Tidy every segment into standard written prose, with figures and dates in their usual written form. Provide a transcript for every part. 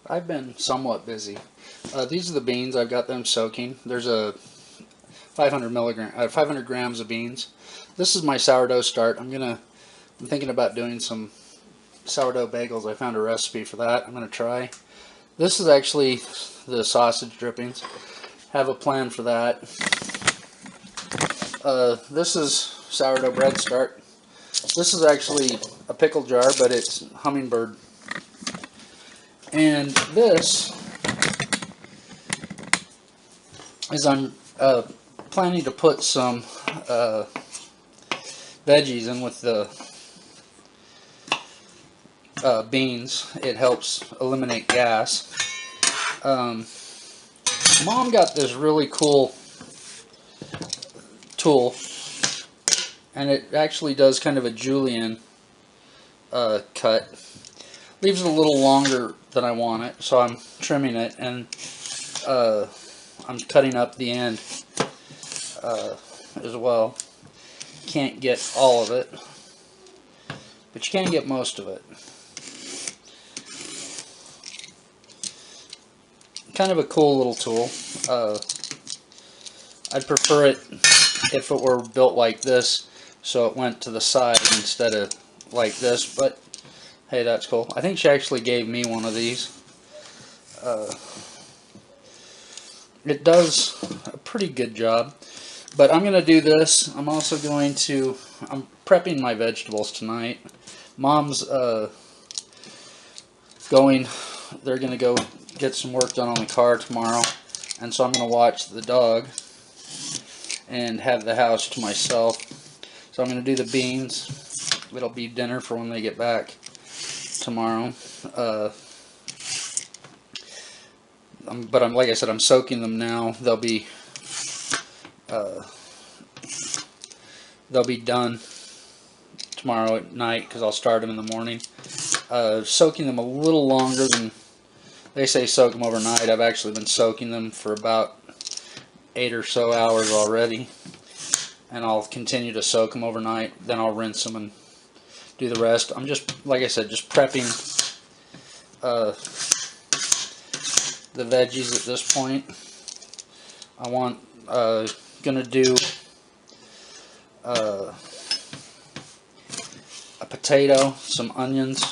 I've been somewhat busy. These are the beans. I've got them soaking. There's a 500 grams of beans. This is my sourdough start. I'm thinking about doing some sourdough bagels. I found a recipe for that. I'm gonna try. This is actually the sausage drippings. Have a plan for that. This is sourdough bread start. This is actually a pickle jar, but it's hummingbird. And this is I'm planning to put some veggies in with the beans. It helps eliminate gas. Mom got this really cool tool, and it actually does kind of a julienne cut. Leaves it a little longer than I want it, so I'm trimming it, and I'm cutting up the end as well. Can't get all of it, but you can get most of it. Kind of a cool little tool. I'd prefer it if it were built like this, so it went to the side instead of like this, but hey, that's cool. I think she actually gave me one of these. It does a pretty good job, but I'm going to do this. I'm prepping my vegetables tonight. Mom's they're going to go get some work done on the car tomorrow, and so I'm going to watch the dog and have the house to myself. So I'm going to do the beans. It'll be dinner for when they get back tomorrow. But like I said, I'm soaking them now. They'll be done tomorrow at night because I'll start them in the morning. Soaking them a little longer than they say. Soak them overnight. I've actually been soaking them for about 8 or so hours already, and I'll continue to soak them overnight. Then I'll rinse them and do the rest. I'm just, like I said, just prepping the veggies at this point. I want gonna do a potato, some onions.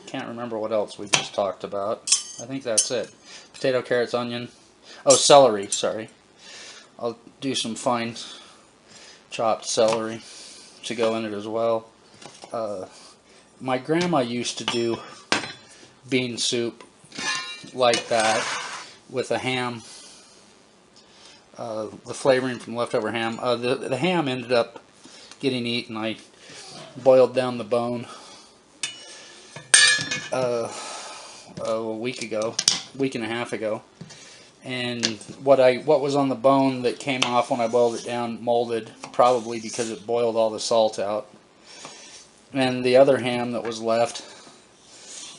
Can't remember what else we just talked about. I think that's it. Potato, carrots, onion. Oh, celery. Sorry. I'll do some fine chopped celery to go in it as well. My grandma used to do bean soup like that with a ham, the flavoring from leftover ham. The ham ended up getting eaten. I boiled down the bone a week and a half ago, and what was on the bone that came off when I boiled it down molded, probably because it boiled all the salt out, and the other ham that was left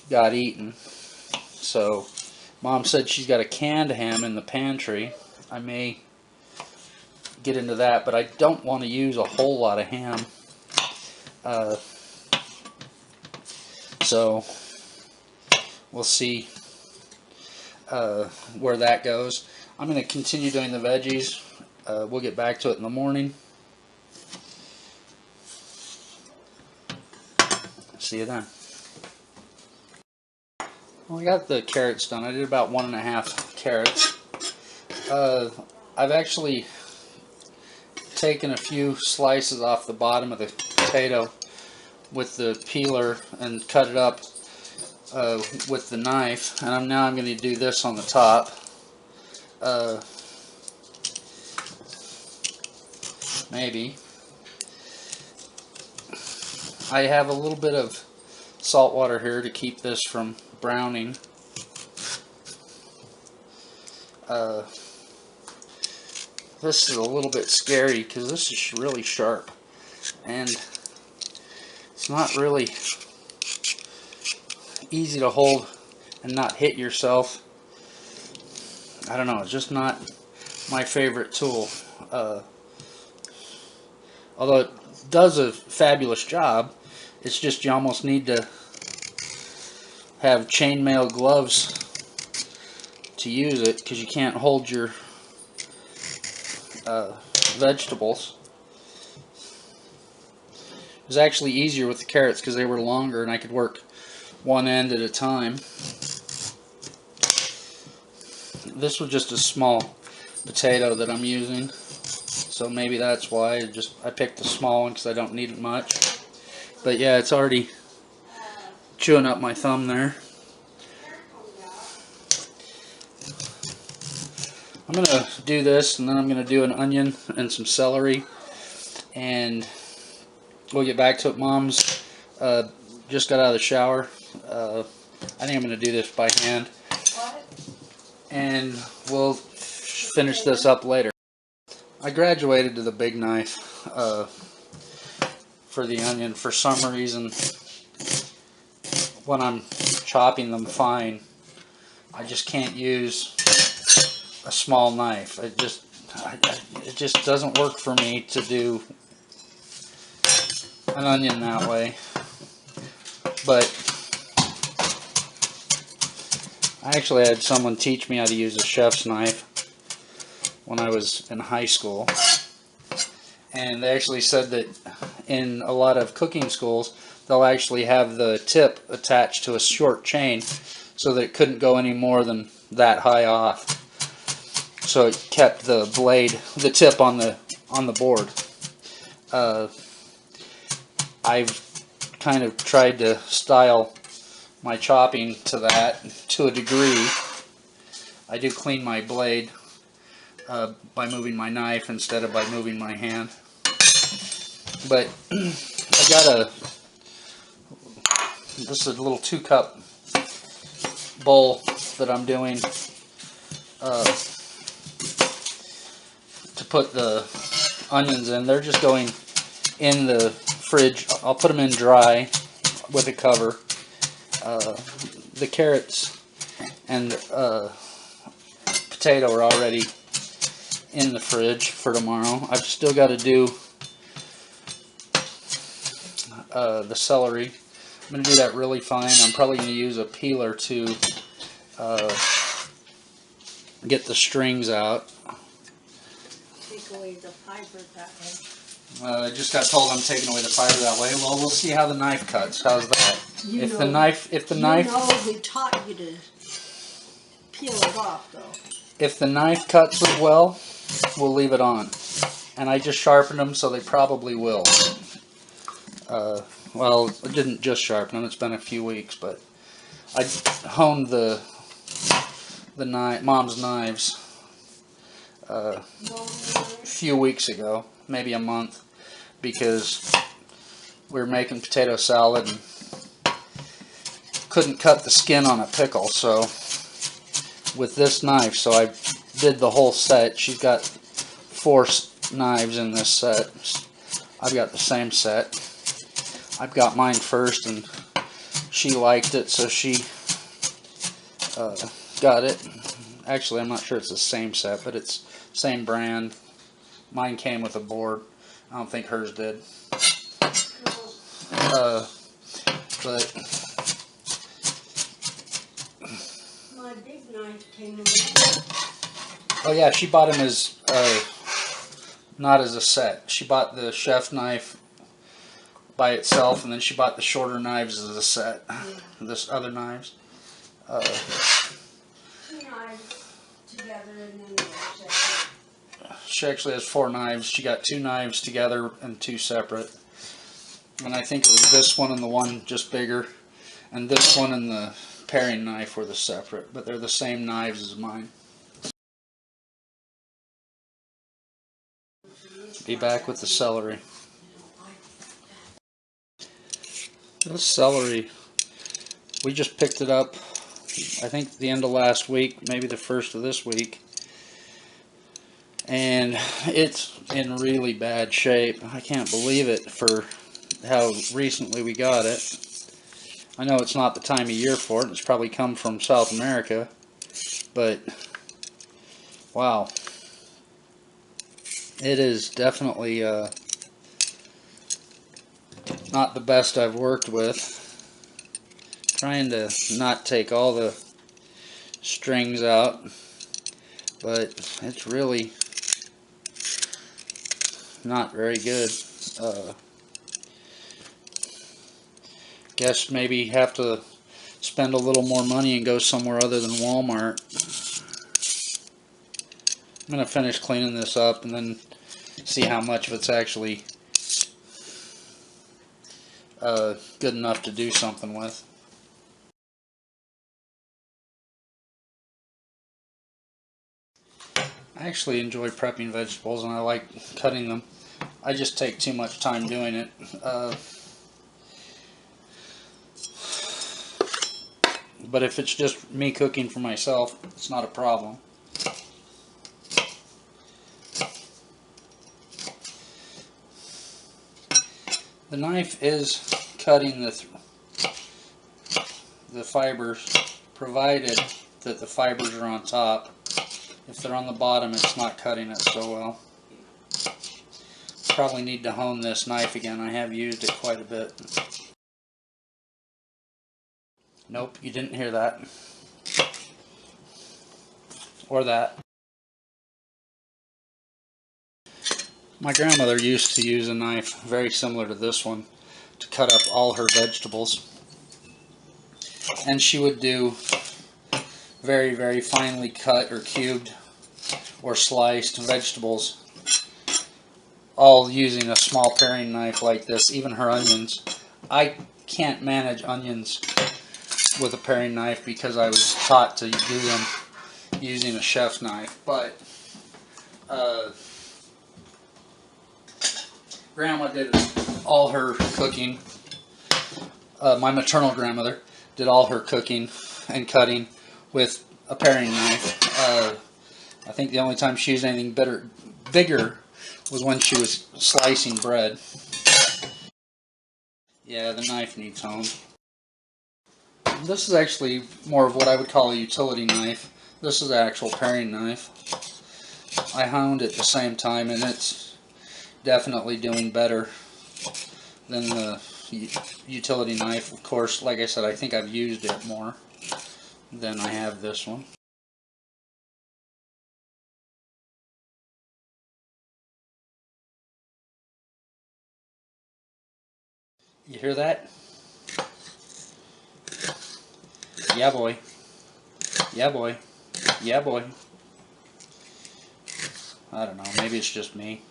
got eaten. So Mom said she's got a canned ham in the pantry. I may get into that, but I don't want to use a whole lot of ham. So we'll see where that goes. I'm going to continue doing the veggies. We'll get back to it in the morning. See you then. Well, I got the carrots done. I did about 1.5 carrots. I've actually taken a few slices off the bottom of the potato with the peeler and cut it up with the knife, and I'm going to do this on the top. Maybe. I have a little bit of salt water here to keep this from browning. This is a little bit scary because this is really sharp, and it's not really easy to hold and not hit yourself. I don't know, it's just not my favorite tool. Although it does a fabulous job, it's just you almost need to have chainmail gloves to use it because you can't hold your vegetables. It was actually easier with the carrots because they were longer and I could work one end at a time. This was just a small potato that I'm using, so maybe that's why I picked the small one because I don't need it much. But yeah, it's already chewing up my thumb there. I'm going to do this, and then I'm going to do an onion and some celery, and we'll get back to it. Mom's just got out of the shower. I think I'm going to do this by hand, and we'll finish this up later. I graduated to the big knife for the onion. For some reason, when I'm chopping them fine, I just can't use a small knife. It just doesn't work for me to do an onion that way. But I actually had someone teach me how to use a chef's knife when I was in high school, and they actually said that in a lot of cooking schools they'll actually have the tip attached to a short chain so that it couldn't go any more than that high off, so it kept the blade, the tip on the board. I've kind of tried to style my chopping to that to a degree. I do clean my blade by moving my knife instead of by moving my hand. But I got this is a little 2-cup bowl that I'm doing to put the onions in. They're just going in the fridge. I'll put them in dry with a cover. The carrots and potato are already in the fridge for tomorrow. I've still got to do the celery. I'm going to do that really fine. I'm probably going to use a peeler to get the strings out. Take away the fiber that way. I just got told I'm taking away the fiber that way. Well, we'll see how the knife cuts. How's that? If the knife, you know we taught you to peel it off, though. If the knife cuts it well, we'll leave it on. And I just sharpened them, so they probably will. Well, I didn't just sharpen them. It's been a few weeks, but I honed the Mom's knives a few weeks ago, maybe a month, because we were making potato salad and couldn't cut the skin on a pickle, so with this knife, so I did the whole set. She's got 4 knives in this set. I've got the same set. I've got mine first, and she liked it, so she got it. Actually, I'm not sure it's the same set, but it's same brand. Mine came with a board. I don't think hers did. But My big knife came in. oh yeah, she bought them as not as a set. She bought the chef knife by itself, and then she bought the shorter knives as a set. Yeah. This other knives. 2 knives together, and then she actually has 4 knives. She got 2 knives together and 2 separate. And I think it was this one and the one just bigger, and this one and the paring knife were the separate, but they're the same knives as mine. Be back with the celery. This celery, we just picked it up, I think the end of last week, maybe the first of this week, and it's in really bad shape. I can't believe it for how recently we got it. I know it's not the time of year for it. It's probably come from South America, but wow, it is definitely not the best I've worked with. Trying to not take all the strings out, but it's really not very good. Guess maybe have to spend a little more money and go somewhere other than Walmart. I'm going to finish cleaning this up and then see how much of it's actually good enough to do something with. I actually enjoy prepping vegetables and I like cutting them. I just take too much time doing it. But if it's just me cooking for myself, it's not a problem. The knife is cutting the fibers, provided that the fibers are on top. If they're on the bottom, it's not cutting it so well. Probably need to hone this knife again. I have used it quite a bit. Nope, you didn't hear that. Or that. My grandmother used to use a knife very similar to this one to cut up all her vegetables. And she would do very, very finely cut or cubed or sliced vegetables, all using a small paring knife like this. Even her onions. I can't manage onions with a paring knife because I was taught to do them using a chef's knife, but Grandma did all her cooking. My maternal grandmother did all her cooking and cutting with a paring knife. I think the only time she used anything bigger was when she was slicing bread. Yeah, the knife needs honed. This is actually more of what I would call a utility knife. This is an actual paring knife. I honed it at the same time, and it's definitely doing better than the utility knife. Of course, like I said, I think I've used it more than I have this one. You hear that? Yeah, boy. Yeah, boy. Yeah, boy. I don't know. Maybe it's just me.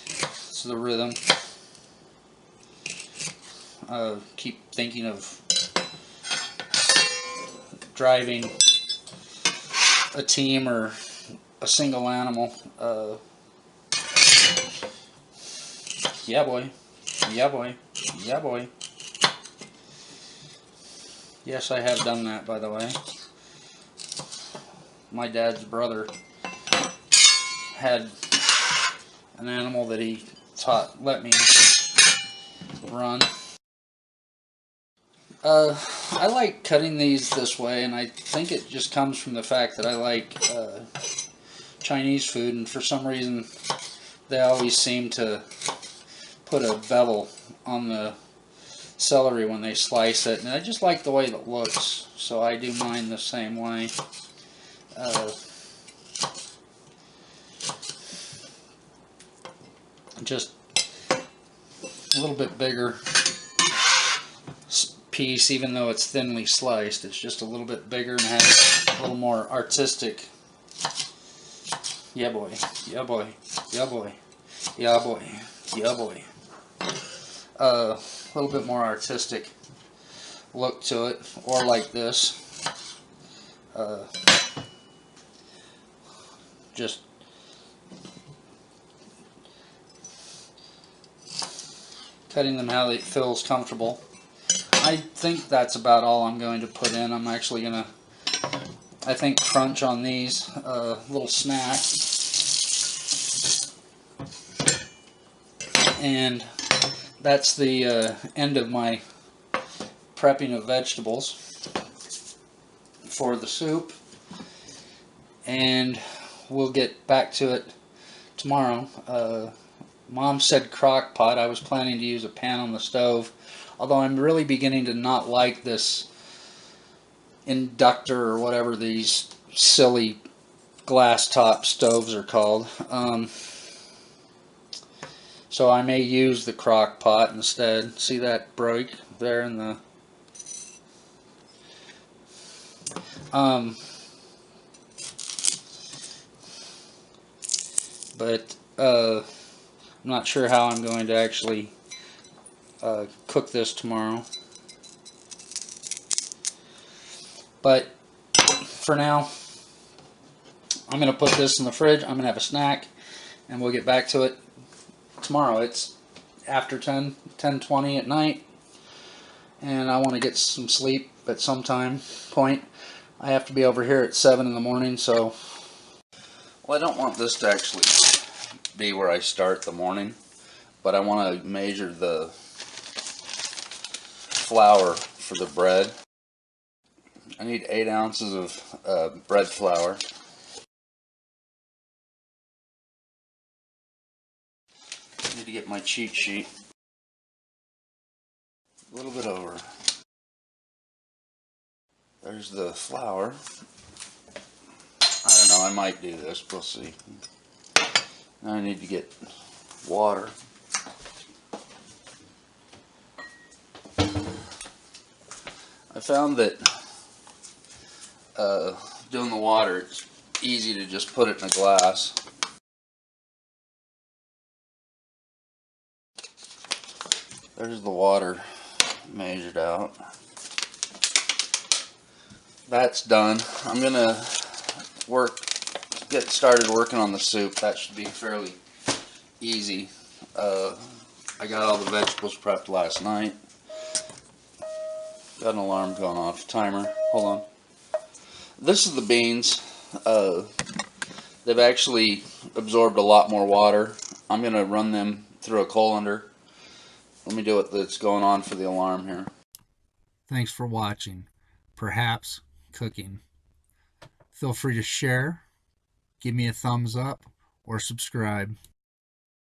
It's the rhythm. Keep thinking of driving a team or a single animal. Yeah, boy. Yeah, boy. Yeah, boy. Yes, I have done that, by the way. My dad's brother had an animal that he let me run. I like cutting these this way, and I think it just comes from the fact that I like Chinese food, and for some reason they always seem to put a bevel on the celery when they slice it, and I just like the way it looks, so I do mine the same way. Just a little bit bigger piece, even though it's thinly sliced. It's just a little bit bigger and has a little more artistic. Yeah, boy. Yeah, boy. Yeah, boy. Yeah, boy. Yeah, boy. A little bit more artistic look to it, or like this. Just cutting them how it feels comfortable. I think that's about all I'm going to put in. I'm actually going to, I think, crunch on these little snacks. And that's the end of my prepping of vegetables for the soup. And we'll get back to it tomorrow. Mom said crock pot. I was planning to use a pan on the stove, although I'm really beginning to not like this inductor or whatever these silly glass top stoves are called. So I may use the crock pot instead. See that break there in the but I'm not sure how I'm going to actually cook this tomorrow. But for now, I'm going to put this in the fridge. I'm going to have a snack, and we'll get back to it tomorrow. It's after 10:20 at night, and I want to get some sleep at some point. I have to be over here at 7 in the morning, so... Well, I don't want this to actually be where I start the morning, but I want to measure the flour for the bread. I need 8 ounces of bread flour. I need to get my cheat sheet. A little bit over. There's the flour. I don't know, I might do this, we'll see. Now I need to get water. I found that doing the water, it's easy to just put it in a glass. There's the water measured out. That's done. I'm gonna get started working on the soup. That should be fairly easy. I got all the vegetables prepped last night. Got an alarm going off. Timer. Hold on. This is the beans. They've actually absorbed a lot more water. I'm going to run them through a colander. Let me do what's going on for the alarm here. Thanks for watching Perhaps Cooking. Feel free to share, give me a thumbs up, or subscribe.